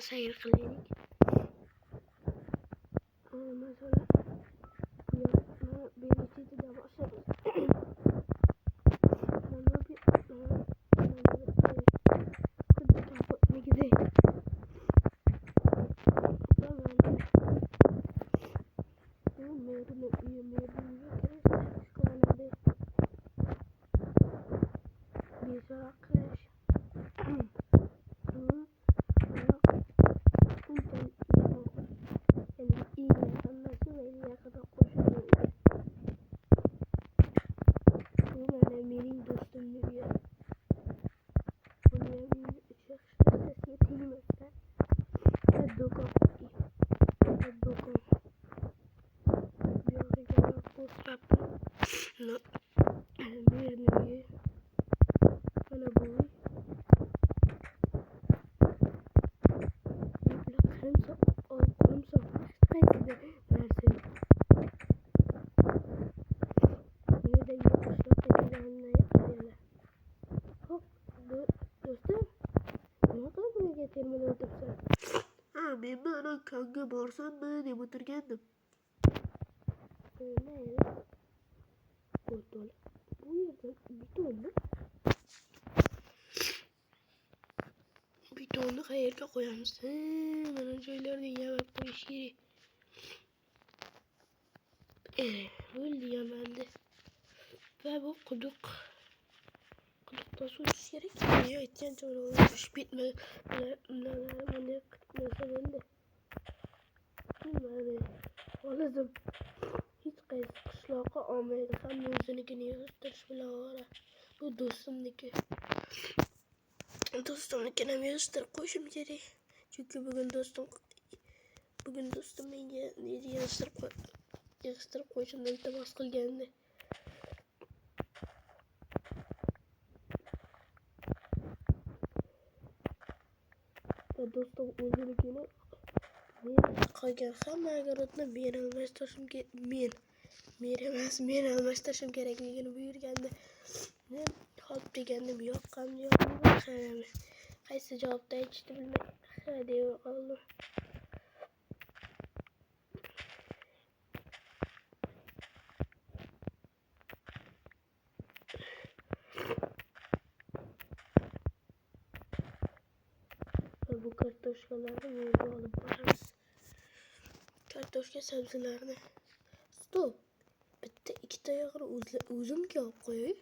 sayr qilaylik. Mesela birinci de başlarız. Ben bana kanka borsan mı diye oturgendim. Ne? Botol. Bu yerden bir tonluk hayalka koyarsın. Bana şeyler de yemek bu işi. Öldü yemelde. Ve bu kuduk. Kudukta su içerek geliyor. İçen sonra olmuş bitme. Ne kıtmasa ben de. Bilmem. Olazım. Hiç kayısı kışlaqa olmaydı. Hem özünükini yazıştırış bile var. Bu dostumdaki. Dostumdakine yazıştırıp koşum geri. Çünkü bugün dostum neydi yazıştırıp koşum da baskıl geldi. Ve dostum özünükini qolgan hamma agarotni men almashtirishim kerakligini buyurgandi. Men hop degandim, yoqqandim. Qaysi javobda aytishni bilmay ha deb qoldim. Bu kartoshkalarni yerga olib boramiz. Kartoshka sabzilarni. Stop. Bitta ikkita oyog'ini o'zimga olib qo'yay.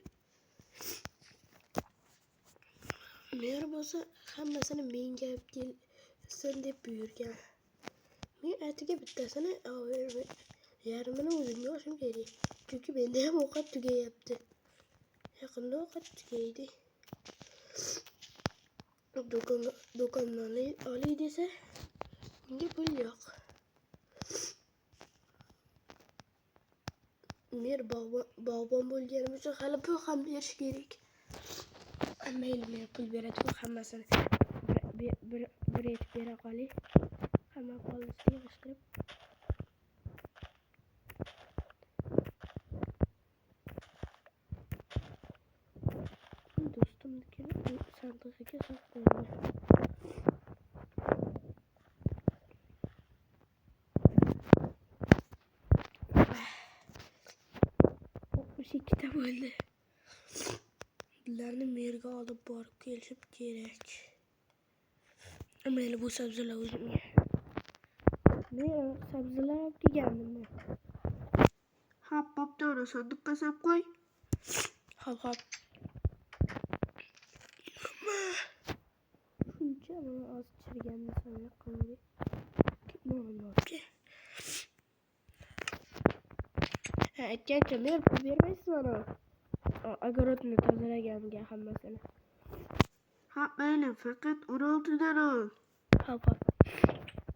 Mer bo'lsa hammasini menga olib kelsin deb buyurgan. Men atiga bittasini olib yarmini o'zimga olishim kerak. Chunki menda ham ovqat tugayapti. Yaqinda ovqat tugaydi. Do'kondan olay desa unga pul yo'q. Mer bog'bon bo'lganim uchun hali pul ham berish kerak. Mayli, men pul beradiku hammasini bir etib bera qolay. Hamma qo'lida yig'ishtirib. Do'stimnikini sandig'iga solib qo'ydim. 62 ta bo'ldi. Bularni merga olib borib kelishim kerak. Mayli, bu sabzilar o'zimga. Men sabzilar olib kelgandim. Hop, bo'pti, sandiqqa solib qo'y. Hop. Shuncha mana oz chiriganini sanab qoldi. Ketmoqchi. Aytgancha men pul bermaysiz mana. Agarotni tozalaganiga hammasini. Ha, mayli, faqat 16 dan ol. Hop.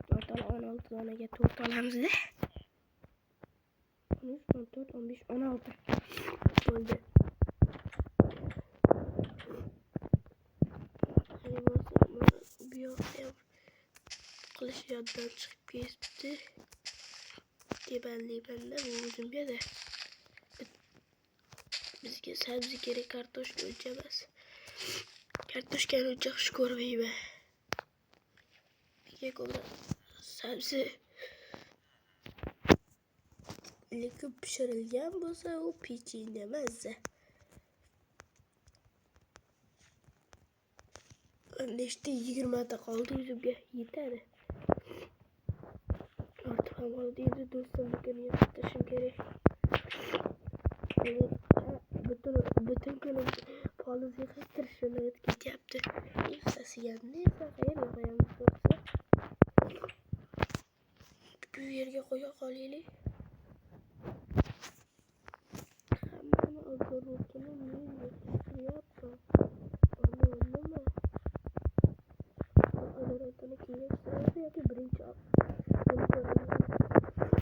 To'rtal 16 donaga to'rt olamiz-da. 13, 14, 15, 16 bo'ldi. Bu yoqda qilish yoddan chiqib ketdi. Tebanli-banda bu o'zimga da. Bizga sabzi kerak, kartoshka uncha emas. Kartoshkani uncha xush ko'rmayman. ko'ra sabzi lekin pishirilgan bo'lsa u pechenye mazza. Nechta 20 ta qoldi o'zimga yetadi. Ortiq ham qoldi endi do'stimnikini yoptirishim kerak. Butun kunim polizga qistirishini ketyapti. Sasiyamni esa qayerga qo'yamiz bo'lsa. Bu yerga qo'ya qolaylik. Hammani og'irligini men yetishtiryapman. Nima? Adoratini kiyib yoki birinchi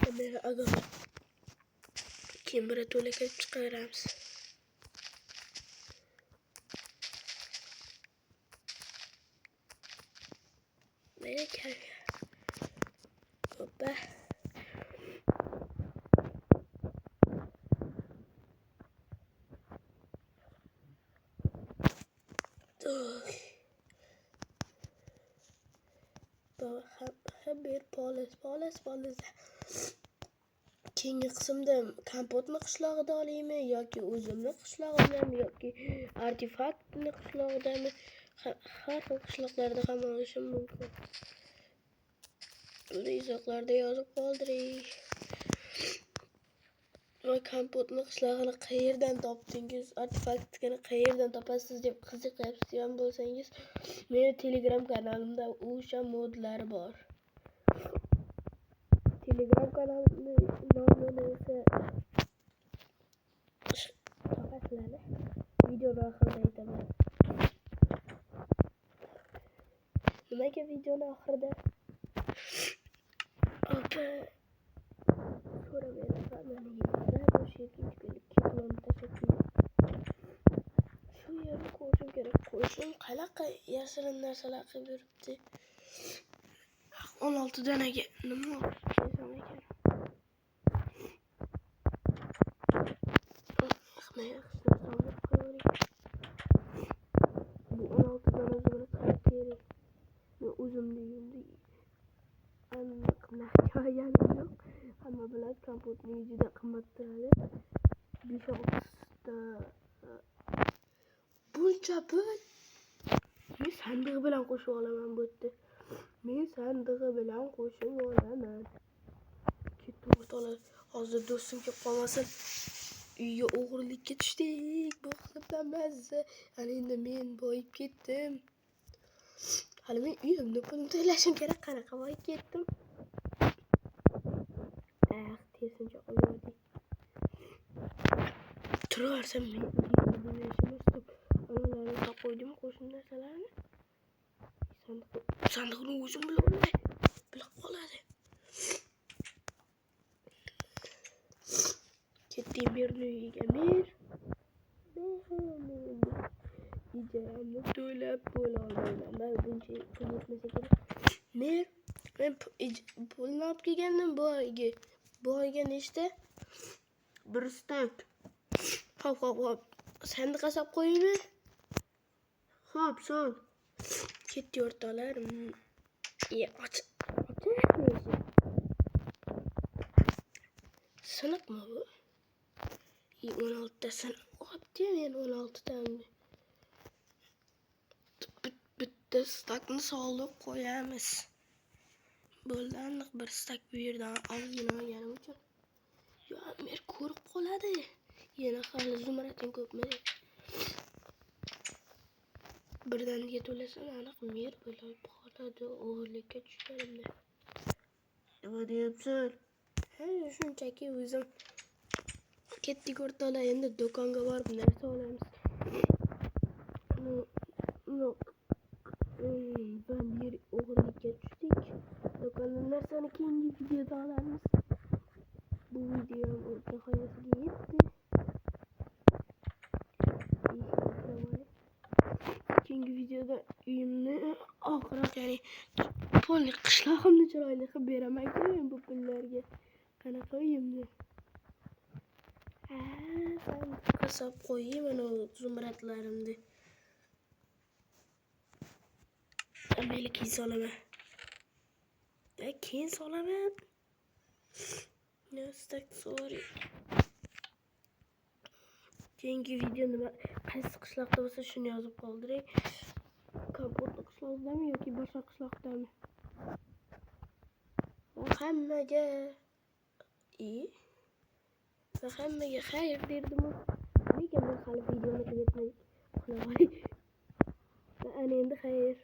kamera agar kamera to'lakab chiqaramiz. Mana kamera. Hoppa. Bir poliz. Keyingi qismda kompotni qishlog'ida olaymi yoki o'zimni qishlog'imdami yoki artefaktni qishlog'idami? Har xil qishloqlarda ham olishim mumkin. Buni izohlarda yozib qoldiring. Va kompotni qishlog'ini qayerdan topdingiz, artefaktini qayerdan topasiz deb qiziqayotgan bo'lsangiz, meni Telegram kanalimda o'sha modlar bor. Telegram kanalimning nomini esa topasizlar. Videoni oxirida aytaman. Nimaga videoni oxirida? Opa. So'ramayapman. Shu yerni ko'rishim kerak. Qo'shim qanaqa yashirin narsalar qilib yuribdi. 16 danaga nima desam ekan. Bu 16 dana zumrad qilib kerak. Men o'zimni uyimda aniq narxga yo'q. Hamma biladi kompotning juda qimmat turadi. 5-6 ta buncha pul. Men sandig'i bilan qo'shib olaman bu yerda. Ketib o'toladi. Hozir do'stim kelib qolmasin. Uyga o'g'irlikka tushdik. Bu qilibdan mazza. Endi men boyib ketdim. Hali men uyimni pulini to'lashim kerak. Qanaqa boyib ketdim? Tersincha qo'ydik. Turaversam men uyimni qo'ydim qo'shni narsalarni. Sandiqni o'zim bilib qoladi. Ketdim yerni uyiga mer. Ijarani to'lab bo'lolmayman. Men buncha pul yetmasa kerak. Mer, men pulni olib kelgandim bu oyga nechta? 1 stak. Hop. Sandiqqa solib qo'yaymi? Hop, sol. Ketdi o'rtoqlar. Och. Siniqmi bu? 16 ta siniq. Qopti men 16 tani. Bitta stakni solib qo'yamiz. Bo'ldi, aniq 1 stak bu yerdan ozgina olganim uchun. Yo, mer ko'rib qoladi. Yana hali zumraddan ko'pmi? Birdaniga to'lasam aniq mer bo'lib qoladi. O'g'irlikka tushganimda. Nima deyapsan? Shunchaki o'zim ketdik o'rtoqlar, endi do'konga borib narsa olamiz. Ben bir o'g'irlikka tushdik. Do'kondan narsani keyingi videoda olamiz. Bu video nihoyasiga yetdi. Keyingi videoda uyimni oxirroq, ya'ni pulni qishlog'imni chiroyli qilib beraman-ku men bu pullarga. Qanaqa uyimni? Sandiqqa solib qo'yayman mana zumradlarimni. Mayli, keyin solaman. keyin solaman. Nastak sorry. Keyingi video nima qaysi qishloqda bo'lsa shuni yozib qoldiring. Kompotli qishloqdami yoki boshqa qishloqdami? Hammaga hammaga xayr derdim. Lekin men hali videoni tugatmay uxlab olay. Ana endi xayr.